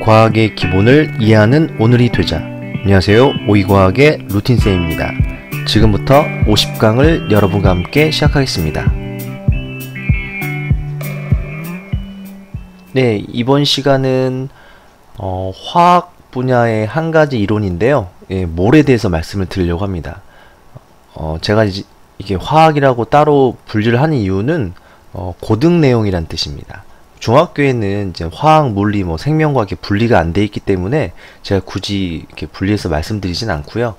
과학의 기본을 이해하는 오늘이 되자. 안녕하세요, 오이과학의 루틴쌤입니다. 지금부터 50강을 여러분과 함께 시작하겠습니다. 네, 이번 시간은 화학 분야의 한 가지 이론인데요, 몰에 대해서 말씀을 드리려고 합니다. 제가 이게 화학이라고 따로 분류를 하는 이유는 고등 내용이란 뜻입니다. 중학교에는 이제 화학, 물리, 생명과학이 분리가 안 돼 있기 때문에 제가 굳이 이렇게 분리해서 말씀드리진 않고요.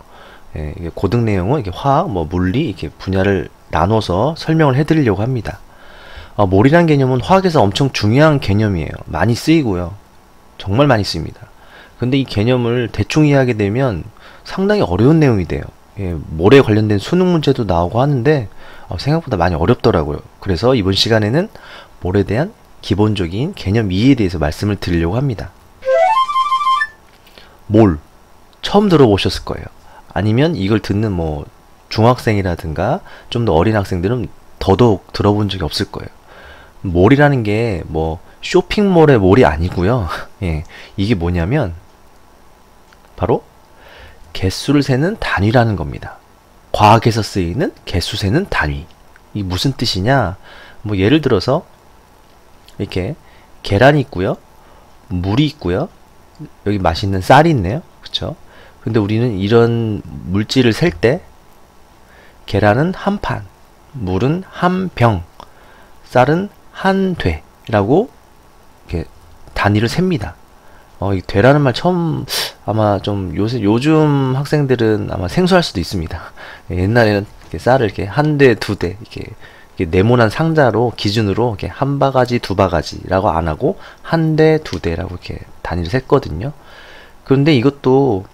이게 고등 내용은 이렇게 화학, 물리 이렇게 분야를 나눠서 설명을 해드리려고 합니다. 몰이란 개념은 화학에서 엄청 중요한 개념이에요. 많이 쓰이고요. 정말 많이 쓰입니다. 근데 이 개념을 대충 이해하게 되면 상당히 어려운 내용이 돼요. 몰에 관련된 수능 문제도 나오고 하는데 생각보다 많이 어렵더라고요. 그래서 이번 시간에는 몰에 대한 기본적인 개념 이해에 대해서 말씀을 드리려고 합니다. 몰 처음 들어보셨을 거예요. 아니면 이걸 듣는 중학생이라든가 좀 더 어린 학생들은 더더욱 들어본 적이 없을 거예요. 몰이라는 게 쇼핑몰의 몰이 아니고요. 이게 뭐냐면 바로 개수를 세는 단위라는 겁니다. 과학에서 쓰이는 개수 세는 단위. 이게 무슨 뜻이냐? 예를 들어서 이렇게 계란이 있고요, 물이 있고요, 여기 맛있는 쌀이 있네요. 그쵸? 근데 우리는 이런 물질을 셀 때 계란은 한 판, 물은 한 병, 쌀은 한 되라고 이렇게 단위를 셉니다. 이 되라는 말 처음 아마 좀 요즘 학생들은 아마 생소할 수도 있습니다. 옛날에는 이렇게 쌀을 이렇게 한 대, 두 대 이렇게 네모난 상자로 기준으로 이렇게 한 바가지, 두 바가지라고 안 하고 한 대, 두 대라고 이렇게 단위를 셌거든요. 그런데 이것도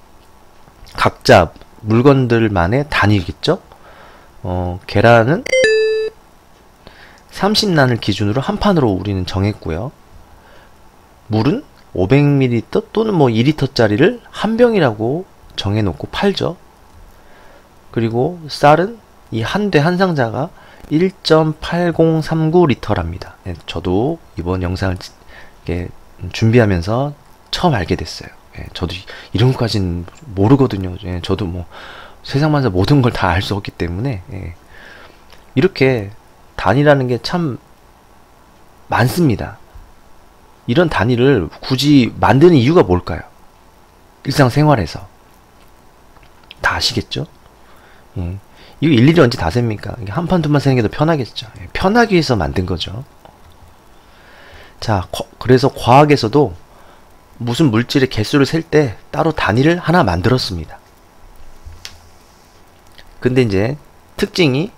각자 물건들만의 단위겠죠? 계란은 30난을 기준으로 한 판으로 우리는 정했고요. 물은 500ml 또는 2리터짜리를 한 병이라고 정해놓고 팔죠. 그리고 쌀은 이 한 대 한 상자가 1.8039리터랍니다. 저도 이번 영상을 준비하면서 처음 알게 됐어요. 저도 이런 것까지는 모르거든요. 저도 세상만사 모든 걸 다 알 수 없기 때문에 이렇게 단위라는 게 참 많습니다. 이런 단위를 굳이 만드는 이유가 뭘까요? 일상생활에서 다 아시겠죠? 이거 일일이 언제 다 셉니까? 한 판, 두 판 세는 게 더 편하겠죠. 편하기 위해서 만든 거죠. 자, 그래서 과학에서도 무슨 물질의 개수를 셀 때 따로 단위를 하나 만들었습니다. 근데 이제 특징이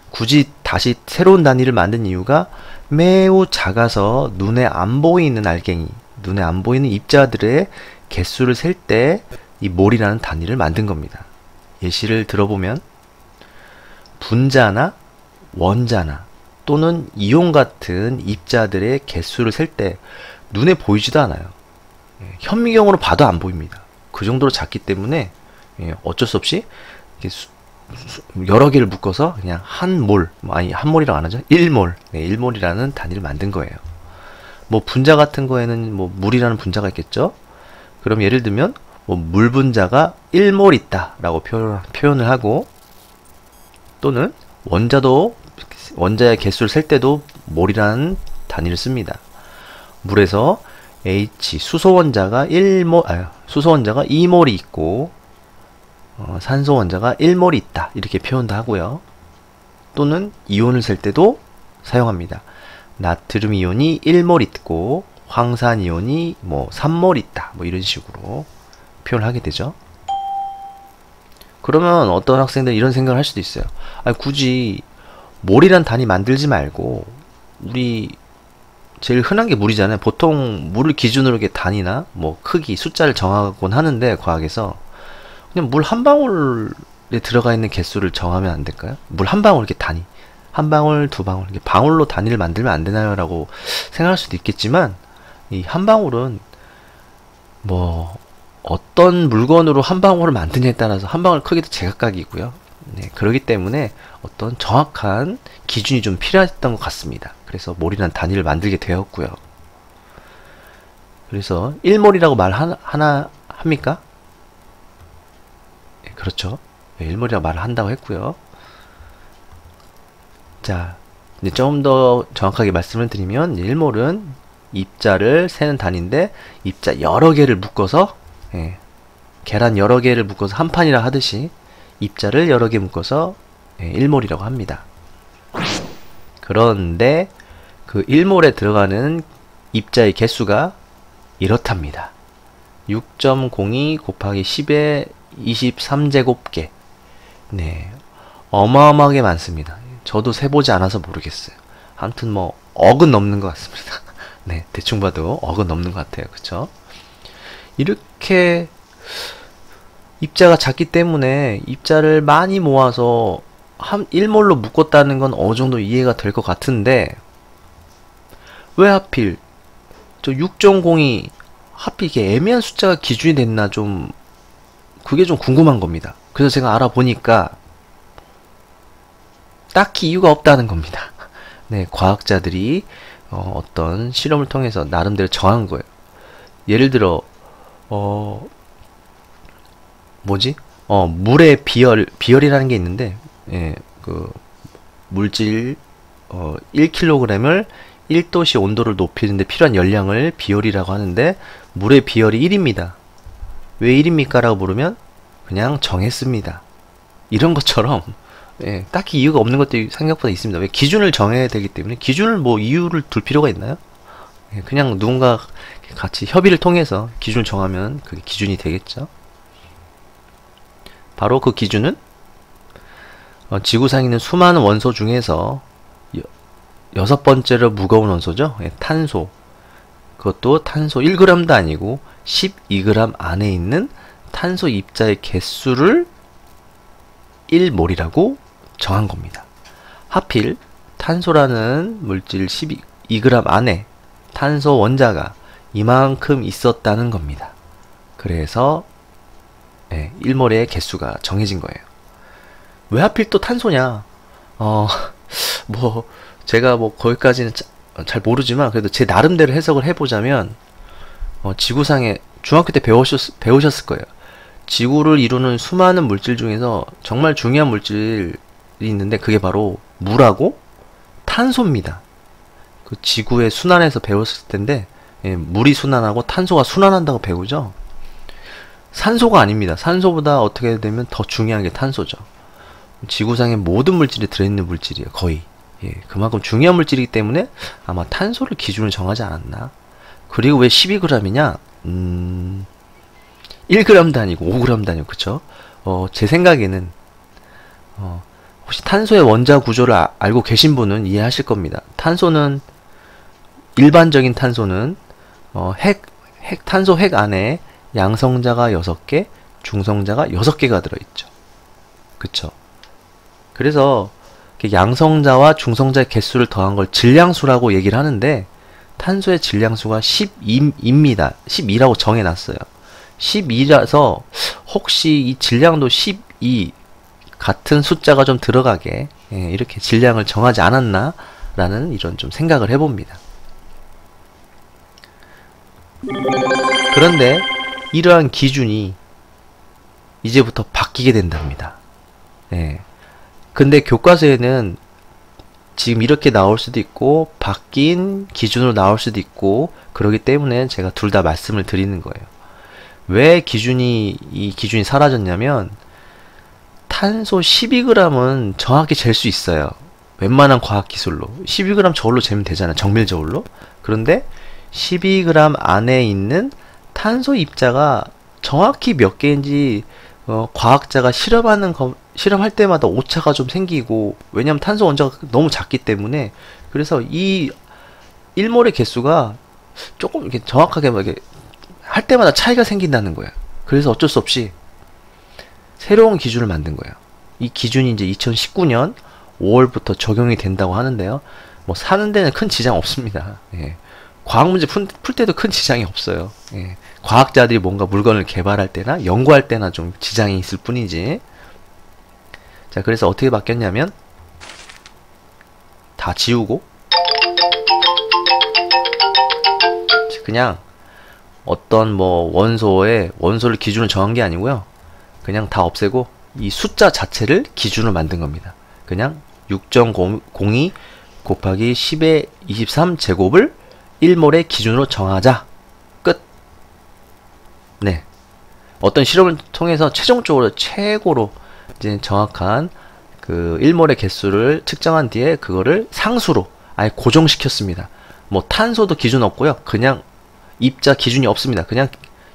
굳이 다시 새로운 단위를 만든 이유가 매우 작아서 눈에 안 보이는 알갱이, 눈에 안 보이는 입자들의 개수를 셀 때 이 몰이라는 단위를 만든 겁니다. 예시를 들어보면 분자나 원자나 또는 이온 같은 입자들의 개수를 셀 때 눈에 보이지도 않아요. 현미경으로 봐도 안 보입니다. 그 정도로 작기 때문에 어쩔 수 없이 여러 개를 묶어서 그냥 한 몰, 한 몰이라고 안 하죠. 1몰, 1몰이라는 단위를 만든 거예요. 분자 같은 거에는 물이라는 분자가 있겠죠. 그럼 예를 들면 물 분자가 1몰 있다 라고 표현을 하고, 또는 원자의 개수를 셀 때도 몰이라는 단위를 씁니다. 물에서 H 수소 원자가 2몰이 있고 산소 원자가 1몰이 있다 이렇게 표현도 하고요. 또는 이온을 셀 때도 사용합니다. 나트륨 이온이 1몰 있고 황산 이온이 3몰 있다 이런 식으로 표현을 하게 되죠. 그러면 어떤 학생들은 이런 생각을 할 수도 있어요. 굳이 몰이란 단위 만들지 말고, 우리 제일 흔한 게 물이잖아요. 보통 물을 기준으로 이렇게 단위나 크기, 숫자를 정하곤 하는데, 과학에서 그냥 물 한 방울에 들어가 있는 개수를 정하면 안 될까요? 물 한 방울 이렇게 단위, 한 방울, 두 방울, 이렇게 방울로 단위를 만들면 안 되나요? 라고 생각할 수도 있겠지만, 이 한 방울은 어떤 물건으로 한 방울을 만드냐에 따라서 한 방울 크기도 제각각이고요. 그렇기 때문에 어떤 정확한 기준이 좀 필요했던 것 같습니다. 그래서 몰이라는 단위를 만들게 되었고요. 그래서 1몰이라고 하나 합니까? 예, 그렇죠. 예, 1몰이라고 말을 한다고 했고요. 자, 이제 좀 더 정확하게 말씀을 드리면 1몰은 입자를 세는 단위인데 입자 여러 개를 묶어서 예, 계란 여러 개를 묶어서 한 판이라 하듯이 입자를 여러 개 묶어서 예, 1몰이라고 합니다. 그런데 그 1몰에 들어가는 입자의 개수가 이렇답니다. 6.02 곱하기 10의 23제곱개. 네, 어마어마하게 많습니다. 저도 세보지 않아서 모르겠어요. 아무튼 뭐 억은 넘는 것 같습니다. 네, 대충 봐도 억은 넘는 것 같아요. 그쵸? 이렇게 입자가 작기 때문에 입자를 많이 모아서 한 1몰로 묶었다는 건 어느 정도 이해가 될 것 같은데 왜 하필 저 6.02 하필 이게 애매한 숫자가 기준이 됐나 좀 그게 좀 궁금한 겁니다. 그래서 제가 알아보니까 딱히 이유가 없다는 겁니다. 네, 과학자들이 어떤 실험을 통해서 나름대로 정한 거예요. 예를 들어 뭐지? 물의 비열이라는 게 있는데 예, 그 물질 1kg을 1도씨 온도를 높이는데 필요한 열량을 비열이라고 하는데 물의 비열이 1입니다. 왜 1입니까? 라고 물으면 그냥 정했습니다. 이런 것처럼 예, 딱히 이유가 없는 것들이 생각보다 있습니다. 왜 기준을 정해야 되기 때문에 기준을 뭐 이유를 둘 필요가 있나요? 예, 그냥 누군가 같이 협의를 통해서 기준을 정하면 그게 기준이 되겠죠. 바로 그 기준은 지구상에 있는 수많은 원소 중에서 여섯 번째로 무거운 원소죠. 예, 탄소. 그것도 탄소 1g도 아니고 12g 안에 있는 탄소 입자의 개수를 1몰이라고 정한 겁니다. 하필 탄소라는 물질 12g 안에 탄소 원자가 이만큼 있었다는 겁니다. 그래서 1몰의 개수가 정해진 거예요. 왜 하필 또 탄소냐? 뭐 제가 뭐 거기까지는 잘 모르지만 그래도 제 나름대로 해석을 해보자면 지구상에 중학교 때 배우셨을 거예요. 지구를 이루는 수많은 물질 중에서 정말 중요한 물질이 있는데 그게 바로 물하고 탄소입니다. 그 지구의 순환에서 배웠을 텐데 물이 순환하고 탄소가 순환한다고 배우죠. 산소가 아닙니다. 산소보다 어떻게 되면 더 중요한 게 탄소죠. 지구상의 모든 물질이 들어있는 물질이에요. 거의. 예, 그만큼 중요한 물질이기 때문에 아마 탄소를 기준을 정하지 않았나. 그리고 왜 12g이냐? 1g도 아니고 5g도 아니고 그쵸? 제 생각에는 혹시 탄소의 원자 구조를 알고 계신 분은 이해하실 겁니다. 탄소는 일반적인 탄소는 탄소 핵 안에 양성자가 6개, 중성자가 6개가 들어있죠. 그쵸? 그래서 양성자와 중성자의 개수를 더한 걸 질량수라고 얘기를 하는데 탄소의 질량수가 12입니다. 12라고 정해놨어요. 12라서 혹시 이 질량도 12 같은 숫자가 좀 들어가게 이렇게 질량을 정하지 않았나 라는 이런 좀 생각을 해봅니다. 그런데 이러한 기준이 이제부터 바뀌게 된답니다. 근데 교과서에는 지금 이렇게 나올 수도 있고 바뀐 기준으로 나올 수도 있고 그러기 때문에 제가 둘 다 말씀을 드리는 거예요. 왜 이 기준이 사라졌냐면 탄소 12g은 정확히 잴 수 있어요. 웬만한 과학기술로 12g 저울로 재면 되잖아요. 정밀 저울로. 그런데 12g 안에 있는 탄소 입자가 정확히 몇 개인지 과학자가 실험할 때마다 오차가 좀 생기고 왜냐면 탄소 원자가 너무 작기 때문에 그래서 이 1몰의 개수가 조금 이렇게 정확하게 이렇게 할 때마다 차이가 생긴다는 거예요. 그래서 어쩔 수 없이 새로운 기준을 만든 거예요. 이 기준이 이제 2019년 5월부터 적용이 된다고 하는데요. 뭐 사는 데는 큰 지장 없습니다. 과학 문제 풀 때도 큰 지장이 없어요. 과학자들이 뭔가 물건을 개발할 때나 연구할 때나 좀 지장이 있을 뿐이지. 자, 그래서 어떻게 바뀌었냐면 다 지우고 그냥 어떤 뭐 원소를 기준으로 정한 게 아니고요. 그냥 다 없애고 이 숫자 자체를 기준으로 만든 겁니다. 그냥 6.02 곱하기 10의 23 제곱을 1몰의 기준으로 정하자. 끝. 네. 어떤 실험을 통해서 최종적으로 최고로 이제 정확한 그 1몰의 개수를 측정한 뒤에 그거를 상수로 아예 고정시켰습니다. 뭐 탄소도 기준 없고요. 그냥 입자 기준이 없습니다. 그냥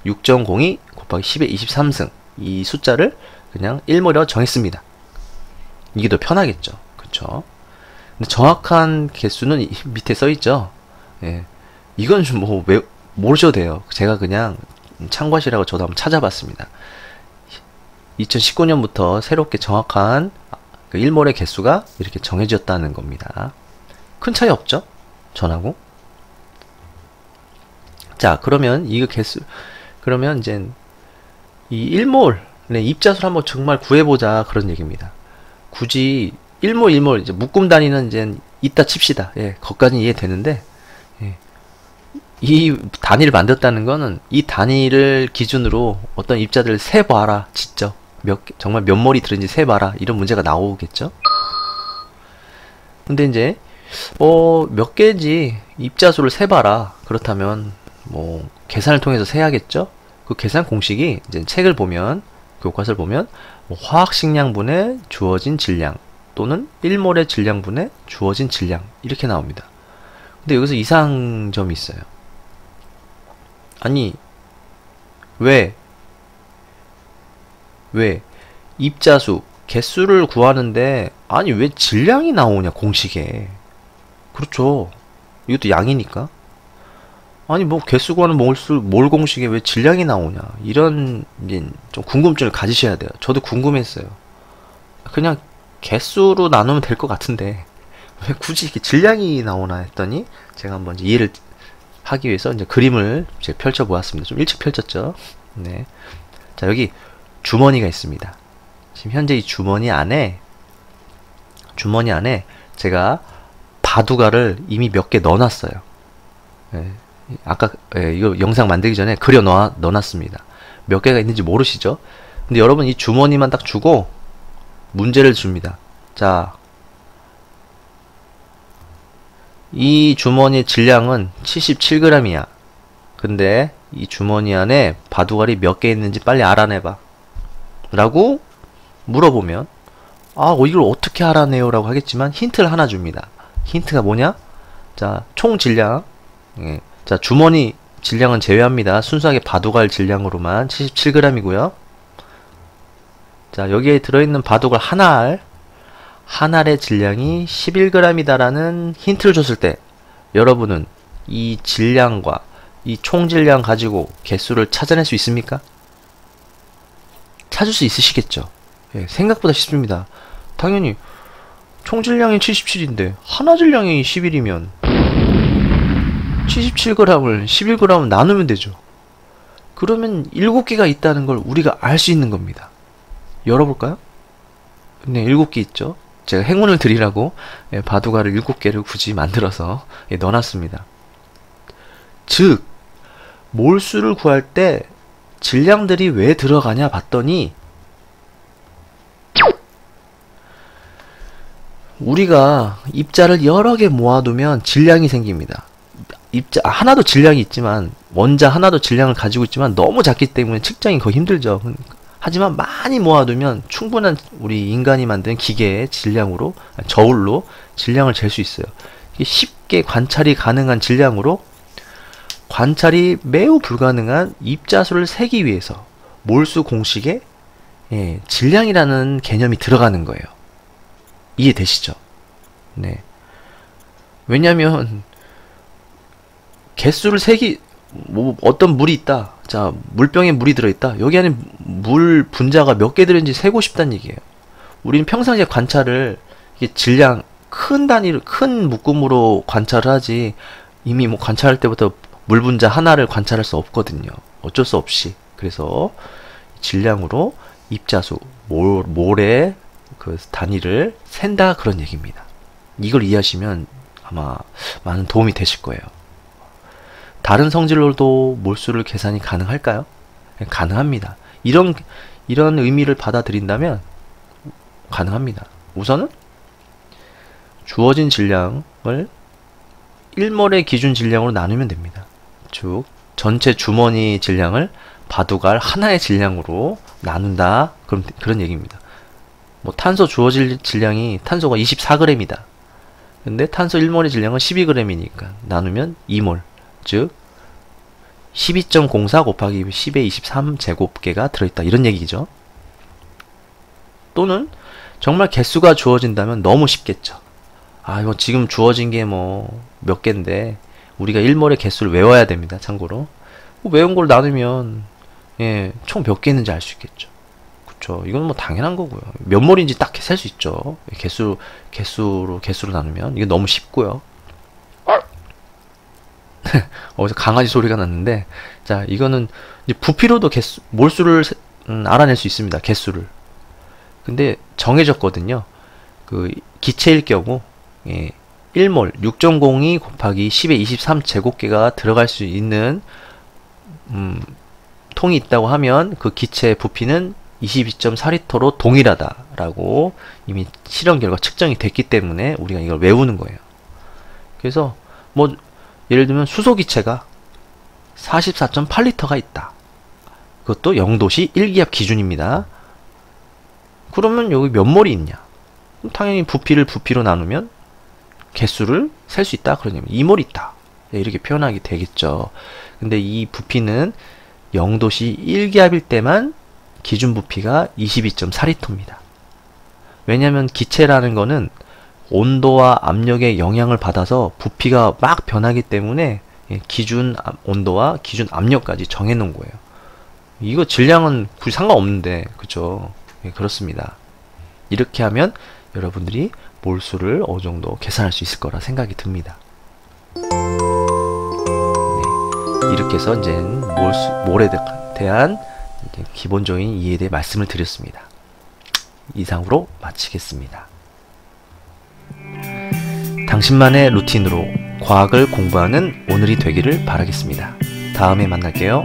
6.02 곱하기 10의 23승 이 숫자를 그냥 1몰이라고 정했습니다. 이게 더 편하겠죠. 그쵸? 근데 정확한 개수는 이 밑에 써있죠. 예. 이건 좀 뭐 모르셔도 돼요. 제가 그냥 참고하시라고 저도 한번 찾아봤습니다. 2019년부터 새롭게 정확한 그 1몰의 개수가 이렇게 정해졌다는 겁니다. 큰 차이 없죠? 전하고. 자, 그러면 이거 개수, 그러면 이제 이 1몰, 네, 입자수를 한번 정말 구해보자 그런 얘기입니다. 굳이 1몰, 1몰, 이제 묶음 단위는 이제 이따 칩시다. 예, 거기까지 이해되는데, 예, 이 단위를 만들었다는 거는 이 단위를 기준으로 어떤 입자들을 세봐라, 직접. 정말 몇 몰이 들은지 세봐라. 이런 문제가 나오겠죠? 근데 이제, 몇 개인지 입자수를 세봐라. 그렇다면, 뭐, 계산을 통해서 세야겠죠? 그 계산 공식이 이제 책을 보면, 교과서를 보면, 뭐 화학식량분의 주어진 질량, 또는 1몰의 질량분의 주어진 질량, 이렇게 나옵니다. 근데 여기서 이상점이 있어요. 아니, 왜 입자수, 개수를 구하는데 아니 왜 질량이 나오냐 공식에. 그렇죠. 이것도 양이니까. 아니 뭐 개수 구하는 몰 공식에 왜 질량이 나오냐. 이런 이제 좀 궁금증을 가지셔야 돼요. 저도 궁금했어요. 그냥 개수로 나누면 될 것 같은데 왜 굳이 이렇게 질량이 나오나 했더니 제가 한번 이제 이해를 하기 위해서 이제 그림을 이제 펼쳐 보았습니다. 좀 일찍 펼쳤죠. 네. 자, 여기 주머니가 있습니다. 지금 현재 이 주머니 안에 제가 바둑알을 이미 몇 개 넣어놨어요. 예, 아까 이거 영상 만들기 전에 넣어놨습니다. 몇 개가 있는지 모르시죠? 근데 여러분 이 주머니만 딱 주고 문제를 줍니다. 자, 이 주머니의 질량은 77g이야. 근데 이 주머니 안에 바둑알이 몇 개 있는지 빨리 알아내봐. 라고 물어보면 이걸 어떻게 알아내요? 라고 하겠지만 힌트를 하나 줍니다. 힌트가 뭐냐? 자, 총 질량. 예. 자, 주머니 질량은 제외합니다. 순수하게 바둑알 질량으로만 77g이고요. 자, 여기에 들어있는 바둑알 한 알의 질량이 11g이다라는 힌트를 줬을 때 여러분은 이 질량과 이 총질량 가지고 개수를 찾아낼 수 있습니까? 찾을 수 있으시겠죠? 예, 생각보다 쉽습니다. 당연히 총질량이 77인데 하나 질량이 11이면 77g을 11g 나누면 되죠. 그러면 7개가 있다는 걸 우리가 알 수 있는 겁니다. 열어볼까요? 네, 7개 있죠. 제가 행운을 드리라고 바둑알을 7개를 굳이 만들어서 넣어놨습니다. 즉, 몰수를 구할 때 질량들이 왜 들어가냐 봤더니 우리가 입자를 여러 개 모아두면 질량이 생깁니다. 입자 하나도 질량이 있지만 원자 하나도 질량을 가지고 있지만 너무 작기 때문에 측정이 거의 힘들죠. 하지만 많이 모아두면 충분한 우리 인간이 만든 기계의 질량으로 저울로 질량을 잴 수 있어요. 쉽게 관찰이 가능한 질량으로 관찰이 매우 불가능한 입자수를 세기 위해서 몰수 공식에 질량이라는 개념이 들어가는 거예요. 이해되시죠? 네. 왜냐면 개수를 세기 어떤 물이 있다. 자, 물병에 물이 들어있다. 여기 안에 물 분자가 몇 개 들어있는지 세고 싶다는 얘기예요. 우리는 평상시에 관찰을 이게 질량 큰 단위로 큰 묶음으로 관찰을 하지 이미 뭐 관찰할 때부터 물 분자 하나를 관찰할 수 없거든요. 어쩔 수 없이. 그래서 질량으로 입자수 몰의 그 단위를 센다 그런 얘기입니다. 이걸 이해하시면 아마 많은 도움이 되실 거예요. 다른 성질로도 몰수를 계산이 가능할까요? 가능합니다. 이런 의미를 받아들인다면 가능합니다. 우선은 주어진 질량을 1몰의 기준 질량으로 나누면 됩니다. 즉 전체 주머니 질량을 바둑알 하나의 질량으로 나눈다. 그런 얘기입니다. 뭐 탄소 주어질 질량이 탄소가 24g이다. 근데 탄소 1몰의 질량은 12g이니까 나누면 2몰. 즉 12.04 곱하기 10의 23 제곱개가 들어있다. 이런 얘기죠. 또는 정말 개수가 주어진다면 너무 쉽겠죠. 아, 이거 지금 주어진 게 뭐 몇 개인데 우리가 1몰의 개수를 외워야 됩니다. 참고로 외운 걸 나누면 총 몇 개 있는지 알 수 있겠죠. 그쵸? 이건 뭐 당연한 거고요. 몇 몰인지 딱 셀 수 있죠. 개수로 나누면 이게 너무 쉽고요. 어디서 강아지 소리가 났는데, 자, 이거는 이제 부피로도 몰수를 알아낼 수 있습니다. 개수를. 근데 정해졌거든요. 그 기체일 경우 1몰 6.02 곱하기 10의 23 제곱개가 들어갈 수 있는 통이 있다고 하면 그 기체의 부피는 22.4리터로 동일하다라고 이미 실험 결과 측정이 됐기 때문에 우리가 이걸 외우는 거예요. 그래서 뭐 예를 들면 수소기체가 44.8리터가 있다. 그것도 0도시 1기압 기준입니다. 그러면 여기 몇 몰이 있냐? 당연히 부피를 부피로 나누면 개수를 셀 수 있다. 그러냐면 2몰 있다. 이렇게 표현하게 되겠죠. 근데 이 부피는 0도시 1기압일 때만 기준 부피가 22.4리터입니다. 왜냐하면 기체라는 거는 온도와 압력의 영향을 받아서 부피가 막 변하기 때문에 기준 온도와 기준 압력까지 정해 놓은 거예요. 이거 질량은 굳이 상관없는데, 그죠? 그렇습니다. 이렇게 하면 여러분들이 몰수를 어느 정도 계산할 수 있을 거라 생각이 듭니다. 이렇게 해서 이제 몰에 대한 기본적인 이해에 대해 말씀을 드렸습니다. 이상으로 마치겠습니다. 당신만의 루틴으로 과학을 공부하는 오늘이 되기를 바라겠습니다. 다음에 만날게요.